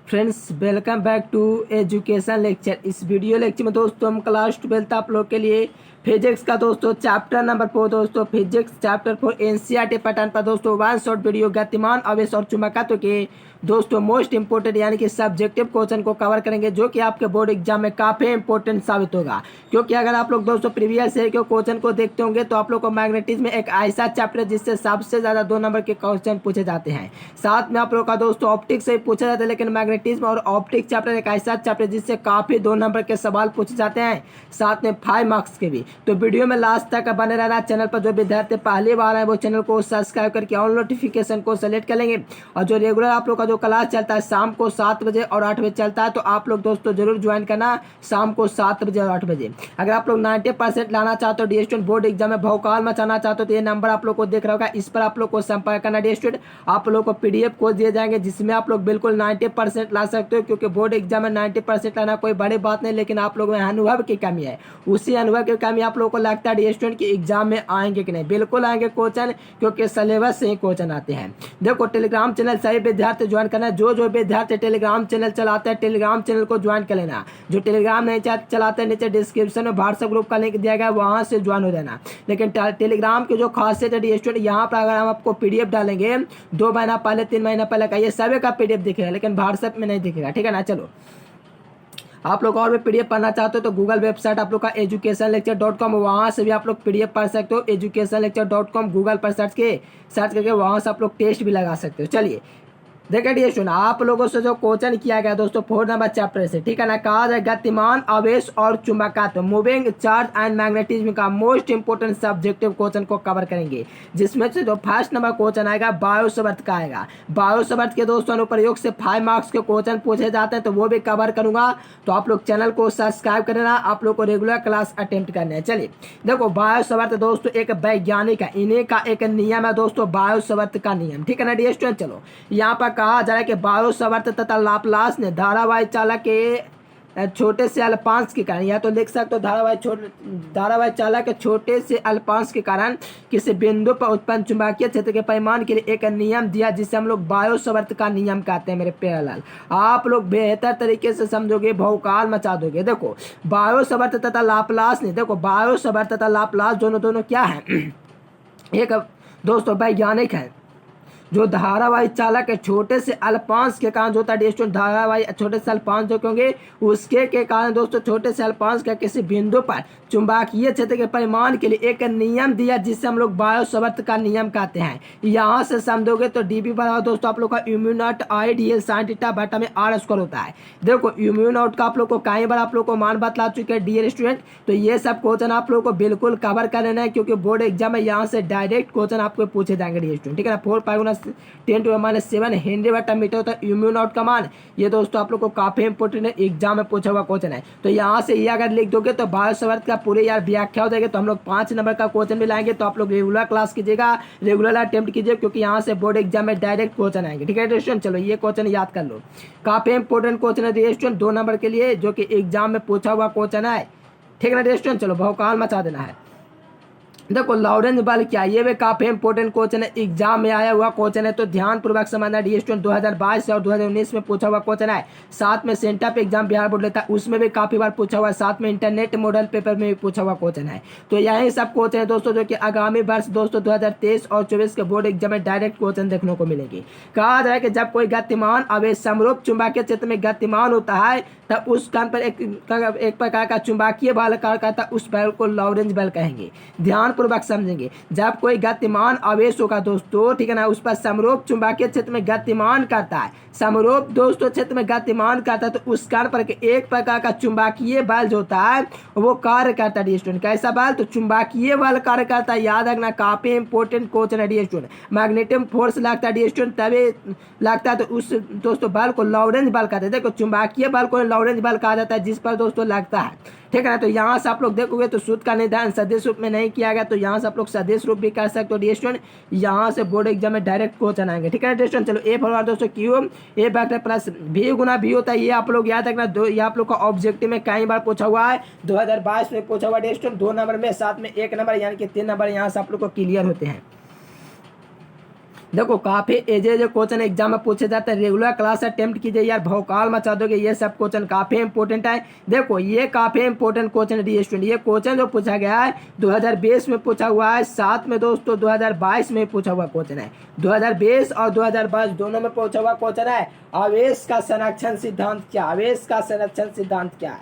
Friends welcome back to education lecture. इस video lecture में दोस्तों हम क्लास 12 आप लोग के लिए फिजिक्स का दोस्तों चैप्टर नंबर 4 दोस्तों फिजिक्स चैप्टर 4 एनसीईआरटी पैटर्न पर दोस्तों वन शॉर्ट वीडियो गतिमान आवेश और चुंबकत्व के दोस्तों मोस्ट इंपोर्टेंट यानी कि सब्जेक्टिव क्वेश्चन को कवर करेंगे, जो कि आपके बोर्ड एग्जाम में काफ़ी इंपॉर्टेंट साबित होगा। क्योंकि अगर आप लोग दोस्तों प्रीवियस ईयर के क्वेश्चन को देखते होंगे तो आप लोग को मैग्नेटिज्म में एक ऐसा चैप्टर है जिससे सबसे ज़्यादा 2 नंबर के क्वेश्चन पूछे जाते हैं। साथ में आप लोग का दोस्तों ऑप्टिक्स से पूछा जाता है, लेकिन मैग्नेटिज्म और ऑप्टिक्स चैप्टर एक ऐसा चैप्टर जिससे काफ़ी 2 नंबर के सवाल पूछे जाते हैं, साथ में 5 मार्क्स के भी। तो वीडियो में लास्ट तक बने रहना। चैनल पर जो विद्यार्थी पहली बार आए वो चैनल को सब्सक्राइब करके ऑल नोटिफिकेशन को सेलेक्ट कर लेंगे। और जो रेगुलर आप लोग का जो क्लास चलता है शाम को 7 बजे और 8 बजे चलता है, तो आप लोग दोस्तों जरूर ज्वाइन करना शाम को 7 बजे और 8 बजे। अगर आप लोग 90% लाना चाहते हो, डी स्टूडेंट बोर्ड एग्जाम में भौकाल मचाना चाहते हो, तो ये नंबर आप लोग को देख रहा होगा, इस पर आप लोग को संपर्क करना। डी स्टूडेंट आप लोग को पीडीएफ कोर्स दिए जाएंगे जिसमें आप लोग बिल्कुल 90% ला सकते हो, क्योंकि बोर्ड एग्जाम में 90% लाना कोई बड़ी बात नहीं, लेकिन आप लोगों में अनुभव की कमी है। उसी अनुभव की कमी आप लोगों को लगता है डी स्टूडेंट की एग्जाम में आएंगे कि नहीं। बिल्कुल आएंगे क्वेश्चन, क्योंकि सिलेबस से ही क्वेश्चन आते हैं। देखो टेलीग्राम चैनल सही विद्यार्थी ज्वाइन करना। जो विद्यार्थी टेलीग्राम चैनल चलाते हैं टेलीग्राम चैनल को ज्वाइन कर लेना। जो टेलीग्राम नहीं चलाते हैं, नीचे डिस्क्रिप्शन में व्हाट्सएप ग्रुप का लिंक दिया गया है, वहां से ज्वाइन हो जाना। लेकिन टेलीग्राम की जो खासियत है डी स्टूडेंट, यहाँ पर अगर हम आपको पीडीएफ डालेंगे 2 महीना पहले 3 महीना पहले का, ये सभी का पीडीएफ दिखेगा, लेकिन व्हाट्सएप में नहीं दिखेगा। ठीक है ना। चलो आप लोग और भी पीडीएफ पढ़ना चाहते हो तो गूगल वेबसाइट आप लोग का educationlecture.com, वहाँ से भी आप लोग पीडीएफ पढ़ सकते हो। educationlecture.com गूगल पर सर्च करके वहाँ से आप लोग टेस्ट भी लगा सकते हो। चलिए देखिए डी स्टूडेंट, आप लोगों से जो क्वेश्चन किया गया दोस्तों 4 नंबर चैप्टर से, ठीक है ना, कहा जाए गतिमान आवेश और चुंबकत्व मूविंग चार्ज एंड मैग्नेटिज्म का मोस्ट इंपोर्टेंट सब्जेक्टिव क्वेश्चन को कवर करेंगे। जिसमें से जो फर्स्ट नंबर क्वेश्चन आएगा बायोसवर्त का आएगा। बायोसवर्त के दोस्तों अनुप्रयोग से 5 मार्क्स के क्वेश्चन पूछे जाते हैं, तो वो भी कवर करूंगा। तो आप लोग चैनल को सब्सक्राइब करना, आप लोग को रेगुलर क्लास अटेम्प्ट करना है। चलिए देखो बायोसवर्त दोस्तों एक वैज्ञानिक है, इन्हीं का एक नियम है दोस्तों बायोसवर्त का नियम। ठीक है ना डी स्टूडेंट। चलो यहाँ पर कहा जा रहा है कि बायोसवर्त तथा लाप्लास ने धारावाही चालक के छोटे से अल्पांश के कारण, या तो लिख सकते हो धारावाही चालक के छोटे से अल्पांश के कारण किसी बिंदु पर उत्पन्न चुंबकीय क्षेत्र के परिमाण के लिए एक नियम दिया, जिसे हम लोग बायोसवर्त का नियम कहते हैं। मेरे प्यारे लाल, आप लोग बेहतर तरीके से समझोगे, भौकाल मचा दोगे। देखो बायोसवर्त तथा लाप्लास ने, देखो बायोसवर्त तथा लाप्लास दोनों क्या है, एक दोस्तों वैज्ञानिक है जो धारावाही चालक के छोटे से अल्पांश के कारण जो होता है स्टूडेंट, धारावाही छोटे से अल्पांश जो होंगे उसके के कारण दोस्तों छोटे से अल्पांश का किसी बिंदु पर चुंबकीय क्षेत्र के परिमाण के लिए एक नियम दिया, जिससे हम लोग बायोसवर्त का नियम कहते हैं। यहाँ से समझोगे तो डीबी बराबर दोस्तों आप लोग का you not I D L sine theta बटा में आर स्क्वायर होता है। देखो यू नॉट का आप लोग को कई बार आप लोग को मान बतला चुके हैं डियर स्टूडेंट। तो ये सब क्वेश्चन आप लोग को बिल्कुल कवर कर लेना है, क्योंकि बोर्ड एग्जाम में यहाँ से डायरेक्ट क्वेश्चन आपको पूछे जाएंगे डियर स्टूडेंट। ठीक है ना। 4 पाई 10⁻⁷ हेनरी बटा मीटर होता है यू नॉट का मान। ये दोस्तों आप लोग को काफी इंपोर्टेंट है, एग्जाम में पूछा हुआ क्वेश्चन है। तो यहाँ से ये अगर लिख दोगे तो बायोसवर्त का पूरे यार व्याख्या हो जाएगी। तो हम लोग 5 नंबर का क्वेश्चन भी लाएंगे, तो आप लोग रेगुलर क्लास कीजिएगा, रेगुलर अटेम्प्ट कीजिए, क्योंकि यहाँ से बोर्ड एग्जाम में डायरेक्ट क्वेश्चन आएंगे। ठीक है स्टूडेंट। चलो ये क्वेश्चन याद कर लो, काफी इंपोर्टेंट क्वेश्चन है स्टूडेंट 2 नंबर के लिए, जो कि एग्जाम में पूछा हुआ क्वेश्चन है। ठीक है ना स्टूडेंट। चलो भौकाल मचा देना है। देखो लॉरेंज बल क्या, ये भी काफी इंपोर्टेंट क्वेश्चन है, एग्जाम में आया हुआ क्वेश्चन है, तो ध्यान पूर्वक समझना डी स्टूडेंट। 2022 और 2019 में पूछा हुआ क्वेश्चन है। साथ में सेंटर पे एग्जाम बिहार बोर्ड लेता है, उसमें भी काफी बार पूछा हुआ है। साथ में इंटरनेट मॉडल पेपर में भी पूछा हुआ क्वेश्चन है। तो यही सब क्वेश्चन है दोस्तों, जो कि आगामी वर्ष दोस्तों 2023 और 24 के बोर्ड एग्जाम में डायरेक्ट क्वेश्चन देखने को मिलेगी। कहा जाए कि जब कोई गतिमान आवेश समरूप चुंबकीय क्षेत्र में गतिमान होता है, तब उस स्थान पर एक प्रकार का चुंबकीय बल कार्य करता है, उस बल को लॉरेंज बल कहेंगे। ध्यान पूर्वक समझेंगे। जब कोई गतिमान आवेश होगा दोस्तों, ठीक है ना, उस पर समरूप चुंबकीय क्षेत्र में गतिमान करता है, समरूप दोस्तों क्षेत्र में गतिमान करता है, तो उस कारण पर एक प्रकार का चुंबकीय बल जो होता है वो कार्य करता है डी स्टूडेंट। कैसा बल? तो चुंबकीय बल कार्य करता है। याद रखना, काफी इंपोर्टेंट क्वेश्चन है डी स्टूडेंट। मैग्नेटिक फोर्स लगता है डी स्टूडेंट, तभी लगता है, तो उस दोस्तों बल को लॉरेंज बल कहते हैं। देखो चुंबकीय बल को लॉरेंज बल कहा जाता है, जिस पर दोस्तों लगता है। ठीक है ना। तो यहाँ से आप लोग देखोगे तो सूत्र का निर्धारण सदिश रूप में नहीं किया गया, तो यहाँ से आप लोग सदिश रूप भी कर सकते हो डी स्टूडेंट। यहाँ से बोर्ड एग्जाम में डायरेक्ट क्वेश्चन आएंगे। ठीक है ना स्टूडेंट। चलो ए फॉरवर्ड दोस्तों क्यू ए वेक्टर प्लस भी गुना भी होता है, ये आप लोग याद रखना। ये आप लोग का ऑब्जेक्टिव में कई बार पूछा हुआ है, 2022 में पूछा हुआ डी स्टूडेंट 2 नंबर में, साथ में 1 नंबर यानी कि 3 नंबर यहाँ से आप लोग को क्लियर होते हैं। देखो काफी एजे क्वेश्चन एग्जाम में पूछे जाते हैं। रेगुलर क्लास अटेम्प्ट कीजिए यार, भौकाल मचा दोगे। ये सब क्वेश्चन काफी इंपॉर्टेंट है। देखो ये काफी इंपॉर्टेंट क्वेश्चन है स्टूडेंट। ये क्वेश्चन जो पूछा गया है 2020 में पूछा हुआ है, साथ में दोस्तों 2022 में पूछा हुआ क्वेश्चन है। 2020 और 2022 दोनों में पूछा हुआ क्वेश्चन है। आवेश का संरक्षण सिद्धांत क्या? आवेश का संरक्षण सिद्धांत क्या है?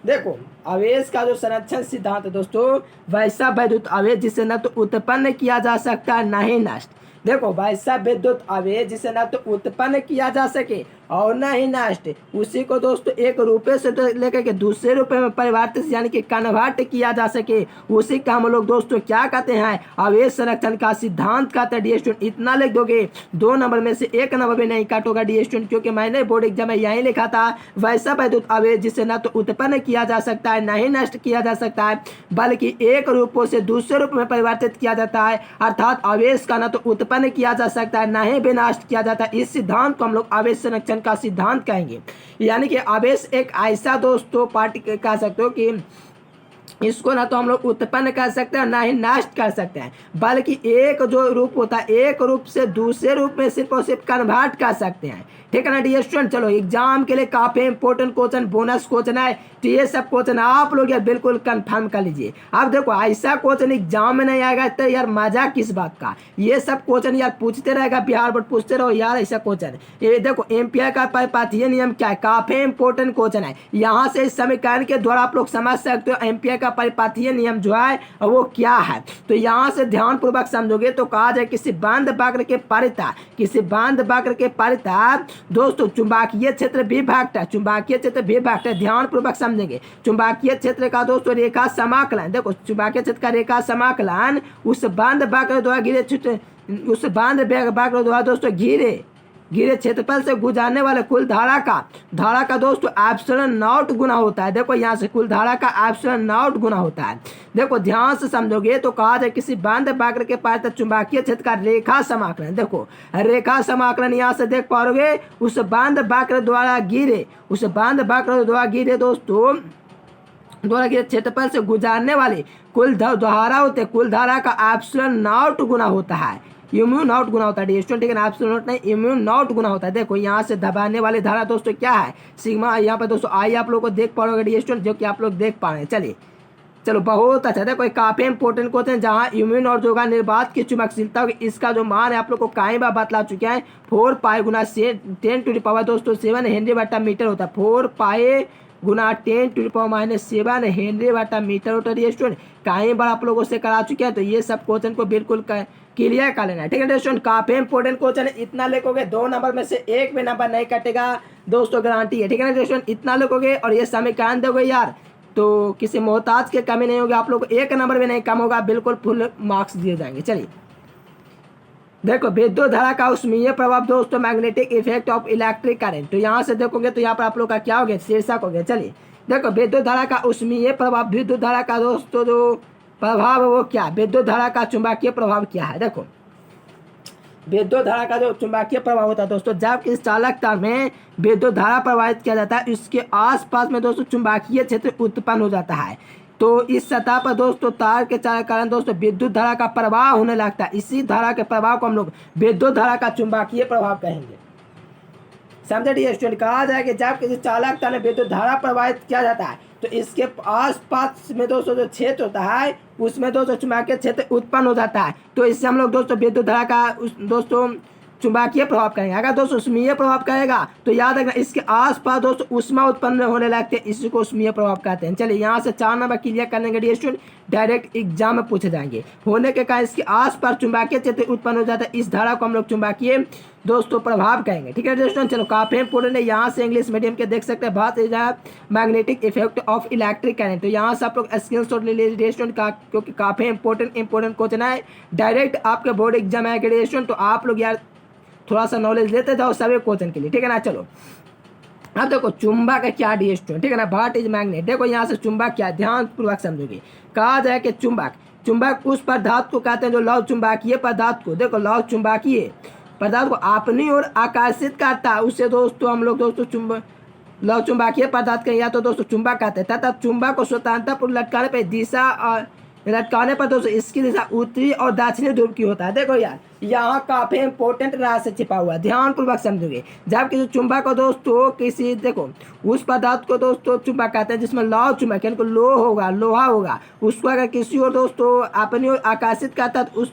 देखो आवेश का जो संरक्षण सिद्धांत है दोस्तों, वैसा वैद्युत आवेश जिसे न तो उत्पन्न किया जा सकता है न ही नष्ट। देखो वैसा विद्युत आवेश जिसे न तो उत्पन्न किया जा सके और न ही नष्ट, उसी को दोस्तों एक रुपये से तो लेकर के दूसरे रुपये में परिवर्तित यानी कि कन्वर्ट किया जा सके, उसी का हम लोग दोस्तों क्या कहते हैं? आवेश संरक्षण का सिद्धांत कहते हैं। डी स्टूडेंट इतना लिख दोगे, 2 नंबर में से 1 नंबर भी नहीं काटोगा डी स्टूडेंट, क्योंकि मैंने बोर्ड एग्जाम में यही लिखा था, वैसा विद्युत आवेश जिसे न तो उत्पन्न किया जा सकता है न ही नष्ट किया जा सकता है, बल्कि एक रूपों से दूसरे रूप में परिवर्तित किया जाता है। अर्थात आवेश का न तो उत्पन्न किया जा सकता है न ही विनाश किया जाता है। इस सिद्धांत को हम लोग आवेश संरक्षण का सिद्धांत कहेंगे। यानी कि आवेश एक ऐसा दोस्तों पार्टी कह सकते हो कि इसको ना तो हम लोग उत्पन्न कर सकते हैं ना ही नष्ट कर सकते हैं, बल्कि एक जो रूप होता है एक रूप से दूसरे रूप में सिर्फ और सिर्फ कन्वर्ट कर सकते हैं। ठीक है ना डी स्टूडेंट। चलो एग्जाम के लिए काफी इंपॉर्टेंट क्वेश्चन, बोनस क्वेश्चन है, तो ये सब क्वेश्चन आप लोग यार बिल्कुल कंफर्म कर लीजिए। अब देखो ऐसा क्वेश्चन एग्जाम में नहीं आएगा तो यार मजा किस बात का? ये सब क्वेश्चन यार पूछते रहेगा बिहार बोर्ड, पूछते रहो यार ऐसा क्वेश्चन। ये देखो एमपीआई का परिपथीय नियम क्या है, काफी इंपॉर्टेंट क्वेश्चन है। यहाँ से इस समीकरण के द्वारा आप लोग समझ सकते हो एमपीआई का परिपथीय नियम जो है वो क्या है। तो यहाँ से ध्यान पूर्वक समझोगे तो कहा जाए किसी बंद वक्र के परिता, किसी बंद वक्र के परिता दोस्तों चुंबकीय क्षेत्र विभक्त है, चुंबकीय क्षेत्र विभक्त है। ध्यान पूर्वक समझेंगे चुंबकीय क्षेत्र का दोस्तों रेखा समाकलन, देखो चुंबकीय क्षेत्र का रेखा समाकलन उस बंद वक्र द्वारा घिरे उस बंद वक्र द्वारा दोस्तों घिरे क्षेत्रफल से गुजरने वाले कुल धारा का दोस्तों एप्सिलॉन नॉट गुना होता है। देखो यहाँ से कुल धारा का एप्सिलॉन नॉट गुना होता है। देखो ध्यान से समझोगे तो कहा जाए किसी बंद वक्र के पास चुंबकीय क्षेत्र का रेखा समाकलन, देखो रेखा समाकलन यहाँ से देख पाओगे उस बंद वक्र द्वारा घिरे दोस्तों क्षेत्रफल से गुजरने वाली कुल धारा होते, कुल धारा का एप्सिलॉन नॉट गुना होता है, इम्यू नॉट गुना होता है। स्टूडेंट एप्सिलॉन नॉट नहीं, इम्यू नॉट गुना होता है। देखो यहाँ से दबाने वाली धारा दोस्तों क्या है? सिग्मा। यहाँ पर दोस्तों आई आप लोग को देख पाओगे स्टूडेंट, जो कि आप लोग देख पा रहे हैं। चलो बहुत अच्छा। देखो काफी इंपॉर्टेंट क्वेश्चन है, जहाँ इम्यून और जो निर्वात की चुंबकशीलता इसका जो मान है आप लोग को कई बार बतला चुके हैं, 4 पाई गुना 10⁻⁷ दोस्तों 7 हेनरी बटा मीटर होता है। 4 पाई गुना 10⁻⁷ हेनरी बटा मीटर होता है स्टूडेंट। कई बार आप लोगों से करा चुके हैं, तो ये सब क्वेश्चन को बिल्कुल क्लियर कर लेना है। ठीक है स्टूडेंट, काफी इंपॉर्टेंट क्वेश्चन है। इतना लिखोगे 2 नंबर में से 1 भी नंबर नहीं कटेगा दोस्तों, गारंटी है। ठीक है ना स्टूडेंट, इतना लिखोगे और ये समीकरण दोगे यार तो किसी मोहताज के कमी नहीं होगी, आप लोग को 1 नंबर भी नहीं कम होगा, बिल्कुल फुल मार्क्स दिए जाएंगे। चलिए देखो विद्युत धारा का ऊष्मीय प्रभाव दोस्तों, magnetic effect of electric current. तो यहाँ से देखोगे तो यहाँ पर आप लोग का क्या हो गया? शीर्षक हो गया। चलिए देखो विद्युत धारा का ऊष्मीय प्रभाव, विद्युत धारा का दोस्तों जो प्रभाव है वो क्या? विद्युत धारा का चुंबकीय प्रभाव क्या है? देखो विद्युत धारा का जो चुंबकीय प्रभाव होता है दोस्तों, जब इस चालक तार में विद्युत धारा प्रवाहित किया जाता है, इसके आसपास में दोस्तों चुंबकीय क्षेत्र उत्पन्न हो जाता है। तो इस सतह पर दोस्तों तार के कारण दोस्तों विद्युत धारा का प्रवाह होने लगता है। इसी धारा के प्रभाव को हम लोग विद्युत धारा का चुंबकीय प्रभाव कहेंगे। समझे स्टूडेंट? कहा जाए कि जब किसी चालक तार में विद्युत धारा प्रवाहित किया जाता है तो इसके आसपास में दोस्तों जो क्षेत्र होता है उसमें दोस्तों चुंबकीय क्षेत्र उत्पन्न हो जाता है। तो इससे हम लोग दोस्तों विद्युत धारा का दोस्तों चुंबकीय प्रभाव करेंगे। अगर दोस्तों ऊष्मीय प्रभाव करेगा तो याद रखना इसके आसपास दोस्तों ऊष्मा उत्पन्न होने लगते हैं, इसी को ऊष्मीय प्रभाव कहते हैं। चलिए यहाँ से 4 नंबर क्लियर करने के लिए स्टूडेंट डायरेक्ट एग्जाम में पूछे जाएंगे। होने के कारण इसके आसपास चुंबकीय क्षेत्र उत्पन्न हो जाता है, इस धारा को हम लोग चुंबकीय दोस्तों प्रभाव कहेंगे। ठीक है दोस्तों, चलो काफी इंपोर्टेंट है। यहाँ से इंग्लिश मीडियम के देख सकते हैं, बात magnetic effect of electric current. तो यहाँ से आप लोग स्क्रीनशॉट ले लीजिए स्टूडेंट का, क्योंकि काफी इंपॉर्टेंट क्वेश्चन है, डायरेक्ट आपके बोर्ड एग्जाम आएगा स्टूडेंट। तो आप लोग यार थोड़ा सा नॉलेज लेते जाओ सभी क्वेश्चन के लिए। ठीक है ना। चलो अब देखो चुंबक है क्या डी स्टूडेंट? ठीक है ना, व्हाट इज मैग्नेट। देखो यहाँ से चुंबक क्या, ध्यान पूर्वक समझोगे। कहा जाए कि चुंबक उस पदार्थ को कहते हैं जो लौह चुंबकीय पदार्थ को, देखो लौह चुंबकीय पदार्थ को अपनी ओर आकर्षित करता है, उससे दोस्तों हम लोग दोस्तों लौह चुंबकीय पदार्थ के या तो दोस्तों चुंबक कहते हैं। तथा चुंबक को स्वतंत्रता पूर्वक लटकाने पर दिशा और लटकाने पर दोस्तों इसकी दिशा उत्तरी और दक्षिणी ध्रुव की होता है। देखो यार यहाँ काफी इंपॉर्टेंट रहस्य छिपा हुआ है, ध्यानपूर्वक समझोगे। जब किसी चुंबक को दोस्तों किसी देखो उस पदार्थ को दोस्तों चुंबक कहते हैं जिसमें लौह चुंबक यानी लोहा होगा, उसको अगर किसी और दोस्तों अपनी ओर आकर्षित करता है तो उस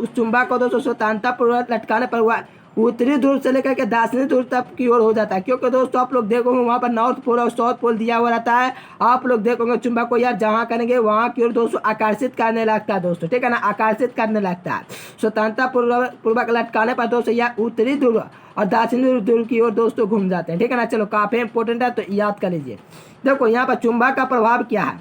चुंबक को दोस्तों स्वतंत्रता पूर्वक लटकाने पर हुआ उत्तरी ध्रुव से लेकर के दक्षिणी ध्रुव तक की ओर हो जाता है। क्योंकि दोस्तों आप लोग देखोगे वहाँ पर नॉर्थ पोल और साउथ पोल दिया हुआ रहता है। आप लोग देखोगे चुंबक को यार जहाँ करेंगे वहाँ की ओर दोस्तों आकर्षित करने लगता है दोस्तों, ठीक है ना, आकर्षित करने लगता है। स्वतंत्रता पूर्वक लटकाने पर दोस्तों यह उत्तरी ध्रुव और दक्षिणी ध्रुव की ओर दोस्तों घूम जाते हैं, ठीक है ना। चलो काफी इंपॉर्टेंट है तो याद कर लीजिए। देखो यहाँ पर चुंबक का प्रभाव क्या है,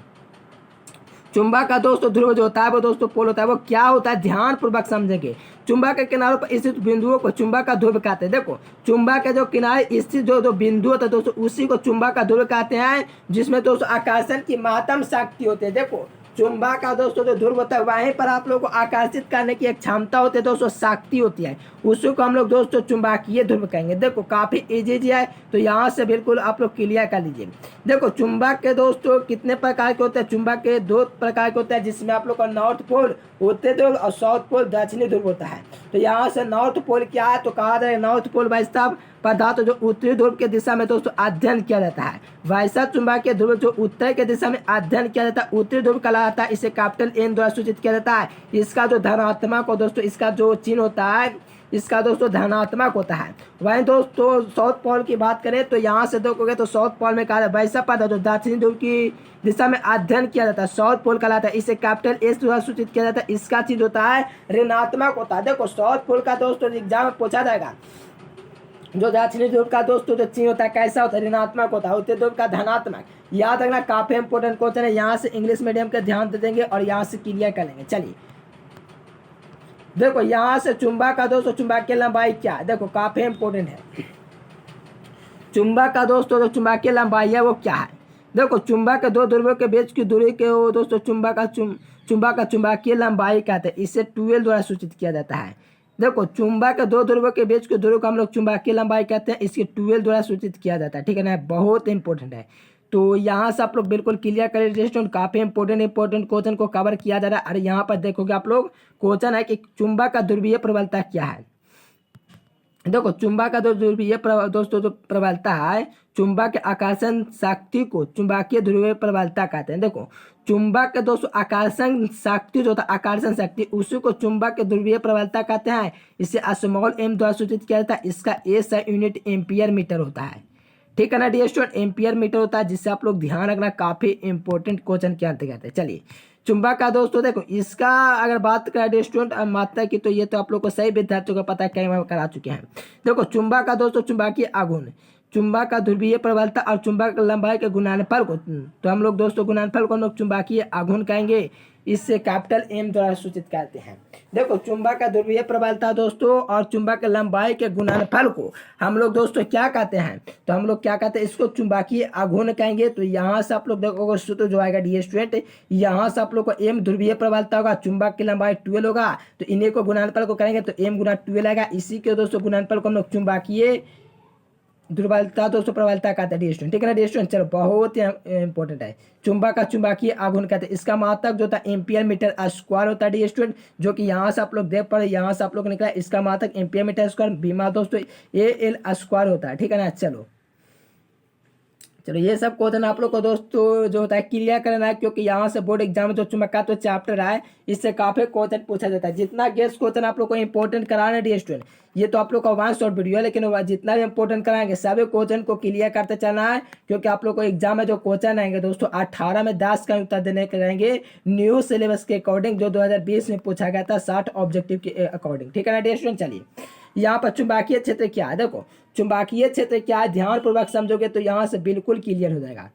चुंबक का दोस्तों ध्रुव जो होता है वो दोस्तों पोल होता है, वो क्या होता है ध्यान पूर्वक समझेंगे। चुंबक के किनारों पर स्थित बिंदुओं को चुंबक का ध्रुव कहते हैं। देखो चुंबक के जो किनारे स्थित जो बिंदु होता है दोस्तों उसी को चुंबक का ध्रुव कहते हैं, जिसमें दोस्तों आकर्षण की महत्तम शक्ति होती है। देखो चुंबक का दोस्तों जो ध्रुव होता है वहीं पर आप लोगों को आकर्षित करने की एक क्षमता होती है दोस्तों, शक्ति होती है, उसी को हम लोग दोस्तों चुंबकीय ध्रुव कहेंगे। देखो काफी इजी है तो यहाँ से बिल्कुल आप लोग क्लियर कर लीजिए। देखो चुंबक के दोस्तों कितने प्रकार के होते हैं, चुंबक के 2 प्रकार के होते हैं, जिसमें आप लोग का नॉर्थ पोल उत्तरी ध्रुव और साउथ पोल दक्षिणी ध्रुव होता है। तो यहाँ से नॉर्थ पोल क्या है तो कहा जाए नॉर्थ पोल वैसा पदार्थ जो उत्तरी ध्रुव के दिशा में दोस्तों अध्ययन किया जाता है, वैसा चुंबकीय ध्रुव जो उत्तर के दिशा में अध्ययन किया जाता है उत्तरी ध्रुव कहलाता है। इसे कैपिटल N द्वारा सूचित किया जाता है। इसका जो धनात्मक हो दोस्तों, इसका जो चिन्ह होता है इसका दोस्तों धनात्मक होता है। वहीं दोस्तों साउथ पोल की बात करें तो यहाँ से देखोगे तो साउथ पोल में कहा वैसा पदार्थ जो दक्षिणी ध्रुव की दिशा में अध्ययन किया जाता है साउथ पोल कहलाता है। इसे कैपिटल S द्वारा सूचित किया जाता है। इसका चिन्ह होता है ऋणात्मक होता है। देखो साउथ पोल का दोस्तों एग्जाम में पूछा जाएगा, जो दक्षिणी ध्रुव का दोस्तों जो चिन्ह होता है कैसा होता है, ऋणात्मक होता है, उत्तरी ध्रुव का धनात्मक। याद रखना काफी इंपोर्टेंट क्वेश्चन है, यहाँ से इंग्लिश मीडियम का ध्यान दे देंगे और यहाँ से क्लियर कर लेंगे। चलिए देखो यहाँ से चुंबक का दोस्तों चुंबकीय लंबाई क्या है, देखो काफी इंपोर्टेंट है। चुंबक का दोस्तों जो चुंबकीय लंबाई है वो क्या है, देखो चुंबक के 2 ध्रुवों के बीच की दूरी के वो दोस्तों चुंबक का चुंबकीय लंबाई कहते हैं। इसे 12 द्वारा सूचित किया जाता है। देखो चुंबक के 2 ध्रुवों के बीच की दूरी को हम लोग चुंबकीय लंबाई कहते हैं, इसकी 12 द्वारा सूचित किया जाता है, ठीक है ना, बहुत इंपॉर्टेंट है। तो यहाँ से आप लोग बिल्कुल क्लियर करें स्टूडेंट, काफी इंपॉर्टेंट क्वेश्चन को कवर किया जा रहा है। और यहाँ पर देखोगे आप लोग क्वेश्चन है कि चुंबक का ध्रुवीय प्रबलता क्या है। देखो चुंबक का ध्रुवीय दोस्तों जो प्रबलता है, चुंबक के आकर्षण शक्ति को चुंबकीय ध्रुवीय प्रबलता कहते हैं। देखो चुंबक के दोस्तों आकर्षण शक्ति जो होता है, आकर्षण शक्ति उसी को चुंबक के ध्रुवीय प्रबलता कहते हैं। इसे स्मॉल m द्वारा सूचित किया जाता है। इसका एस यूनिट एम्पियर मीटर होता है, ठीक है ना डियर स्टूडेंट, एम्पियर मीटर होता है, जिससे आप लोग ध्यान रखना काफी इंपॉर्टेंट क्वेश्चन के अंतर्गत है। चलिए चुंबक का दोस्तों देखो इसका अगर बात करें डियर स्टूडेंट मात्रा की तो ये तो आप लोग को सही विद्यार्थियों को पता है, कई बार करा चुके हैं। देखो चुंबक का दोस्तों चुंबकीय आघूर्ण, चुंबक का ध्रुवीय प्रबलता और चुंबक लंबाई के गुणनफल को तो हम लोग दोस्तों गुणनफल को हम लोग चुंबकीय आघूर्ण कहेंगे। इससे कैपिटल M द्वारा सूचित करते हैं। देखो चुंबक का ध्रुवीय प्रबलता दोस्तों और चुंबक लंबाई के गुणनफल को हम लोग दोस्तों क्या कहते हैं, तो हम लोग क्या कहते हैं, इसको चुंबकीय आघूर्ण कहेंगे। तो यहाँ से आप लोग देखोगे सूत्र जो आएगा डियर स्टूडेंट, यहाँ से आप लोग को M ध्रुवीय प्रबलता होगा, चुंबक की लंबाई 12 होगा, तो इन्हीं को गुणनफल को करेंगे तो M गुना 12 आएगा। इसी के दोस्तों गुणनफल को हम लोग चुंबकीय ध्रुवलता दोस्तों प्रबलता कहते हैं डियर स्टूडेंट, ठीक है ना डियर स्टूडेंट। चलो बहुत ही इंपॉर्टेंट है, चुंबक का चुंबकीय आघूर्ण कहते हैं। इसका मात्रक जो होता है एम्पियर मीटर स्क्वायर होता है डियर स्टूडेंट, जो कि यहाँ से आप लोग देख पा रहे, यहाँ से आप लोग निकला, इसका मात्रक एम्पियर मीटर स्क्वायर बीमा दोस्तों AL स्क्वायर होता है, ठीक है ना। चलो ये सब क्वेश्चन आप लोग को दोस्तों जो होता है क्लियर करना है, क्योंकि यहाँ से बोर्ड एग्जाम में जो चुंबकत्व चैप्टर है इससे काफी क्वेश्चन पूछा जाता है। जितना गेस्ट क्वेश्चन आप लोग को इंपॉर्टेंट कराना है डियर स्टूडेंट, ये तो आप लोग का 1 शॉर्ट वीडियो है, लेकिन जितना भी इंपॉर्टेंट कराएंगे सभी क्वेश्चन को क्लियर करते चलना है, क्योंकि आप लोग को एग्जाम में जो क्वेश्चन आएंगे दोस्तों 18 में 10 का उत्तर देने के रहेंगे न्यू सिलेबस के अकॉर्डिंग, जो 2020 में पूछा गया था 60 ऑब्जेक्टिव के अकॉर्डिंग, ठीक है ना डियर स्टूडेंट। चलिए यहाँ पर चुंबकीय क्षेत्र क्या है, देखो चुंबकीय क्षेत्र क्या है ध्यान पूर्वक समझोगे तो यहाँ से बिल्कुल क्लियर हो जाएगा।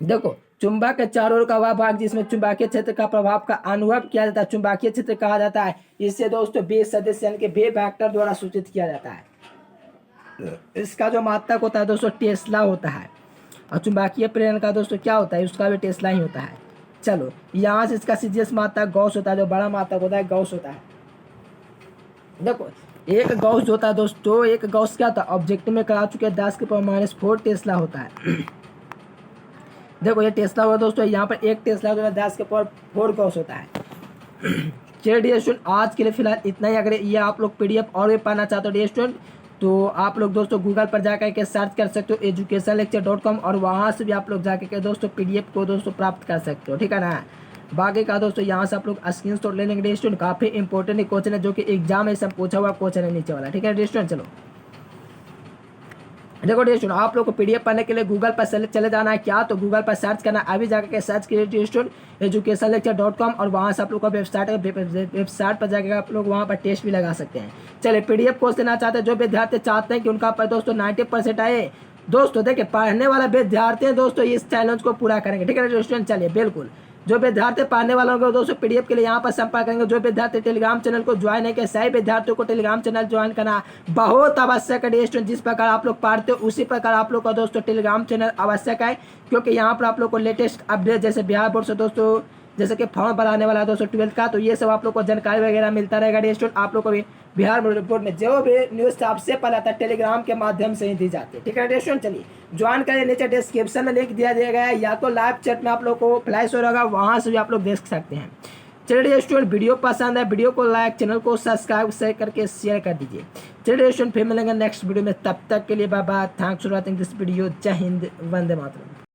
देखो चुंबक के चारों ओर का वह भाग जिसमें चुंबकीय क्षेत्र का प्रभाव का अनुभव किया जाता है चुंबकीय क्षेत्र कहा जाता है। इसे दोस्तों 20 सदस्य यानी कि वे फैक्टर द्वारा सूचित किया जाता है। इसका जो मात्रक होता है दोस्तों टेस्ला होता है, और चुंबकीय प्रेरण का दोस्तों क्या होता है, उसका भी टेस्ला ही होता है। चलो यहाँ से इसका सीजीएस मात्रक गॉस होता है, जो बड़ा मात्रक होता है गॉस होता है। देखो एक गॉस होता है दोस्तों, एक गॉस क्या होता है ऑब्जेक्ट में करा चुके 10⁻⁴ टेस्ला होता है। देखो ये टेस्ला हुआ दोस्तों, यहाँ पर एक टेस्ला 10 के पावर 4 कोर्स होता है। चलिए डियर स्टूडेंट, आज के लिए फिलहाल इतना ही। अगर ये आप लोग PDF और भी पाना चाहते हो डियर स्टूडेंट, तो आप लोग दोस्तों गूगल पर जाकर के सर्च कर सकते हो educationlecture.com, और वहाँ से भी आप लोग जाकर के दोस्तों PDF को दोस्तों प्राप्त कर सकते हो, ठीक है ना। बाकी का दोस्तों यहाँ से आप लोग स्क्रीनशॉट ले लेंगे डियर स्टूडेंट, काफ़ी इंपॉर्टेंट क्वेश्चन है जो कि एग्जाम में सब पूछा हुआ क्वेश्चन है नीचे वाला, ठीक है डियर स्टूडेंट। चलो देखो डियर स्टूडेंट, आप लोग को PDF पढ़ने के लिए गूगल पर चले जाना है क्या, तो गूगल पर सर्च करना, अभी जाकर के सर्च कीजिए डियर स्टूडेंट educationlecture.com, और वहाँ से आप लोग का वेबसाइट पर जाकर आप लोग वहाँ पर टेस्ट भी लगा सकते हैं। चलिए PDF कोर्स लेना चाहते हैं, जो विद्यार्थी चाहते हैं कि उनका पर दोस्तों 90% आए, दोस्तों देखिए पढ़ने वाला विद्यार्थी है दोस्तों, इस चैलेंज को पूरा करेंगे, ठीक है डियर स्टूडेंट। चलिए बिल्कुल, जो विद्यार्थी पढ़ने वालों को दोस्तों PDF के लिए यहाँ पर संपर्क करेंगे। जो विद्यार्थी टेलीग्राम चैनल को ज्वाइन है, सही विद्यार्थियों को टेलीग्राम चैनल ज्वाइन करना बहुत आवश्यक है डियर स्टूडेंट। जिस प्रकार आप लोग पढ़ते हो उसी प्रकार आप लोग का दोस्तों टेलीग्राम चैनल आवश्यक है, क्योंकि यहाँ पर आप लोग को लेटेस्ट अपडेट जैसे बिहार बोर्ड से दोस्तों जैसे कि फॉर्म बनाने वाला है दोस्तों 12th का, तो ये सब आप लोग को जानकारी वगैरह मिलता रहेगा डियर स्टूडेंट। आप लोग को भी बिहार बोर्ड में जो भी न्यूज़ सबसे पहले आता है टेलीग्राम के माध्यम से ही दी जाती है, ठीक है डियर स्टूडेंट। चलिए ज्वाइन करिए, नीचे डिस्क्रिप्शन में लिंक दिया गया है, या तो लाइव चैट में आप लोग को फ्लैश हो रहेगा, वहाँ से भी आप लोग देख सकते हैं। चलिए डियर स्टूडेंट, वीडियो पसंद है वीडियो को लाइक, चैनल को सब्सक्राइब शेयर करके शेयर कर दीजिए। चलिए डियर स्टूडेंट, फिर मिलेंगे नेक्स्ट वीडियो में, तब तक के लिए bye bye, thanks for watching this video. जय हिंद, वंदे मातरम।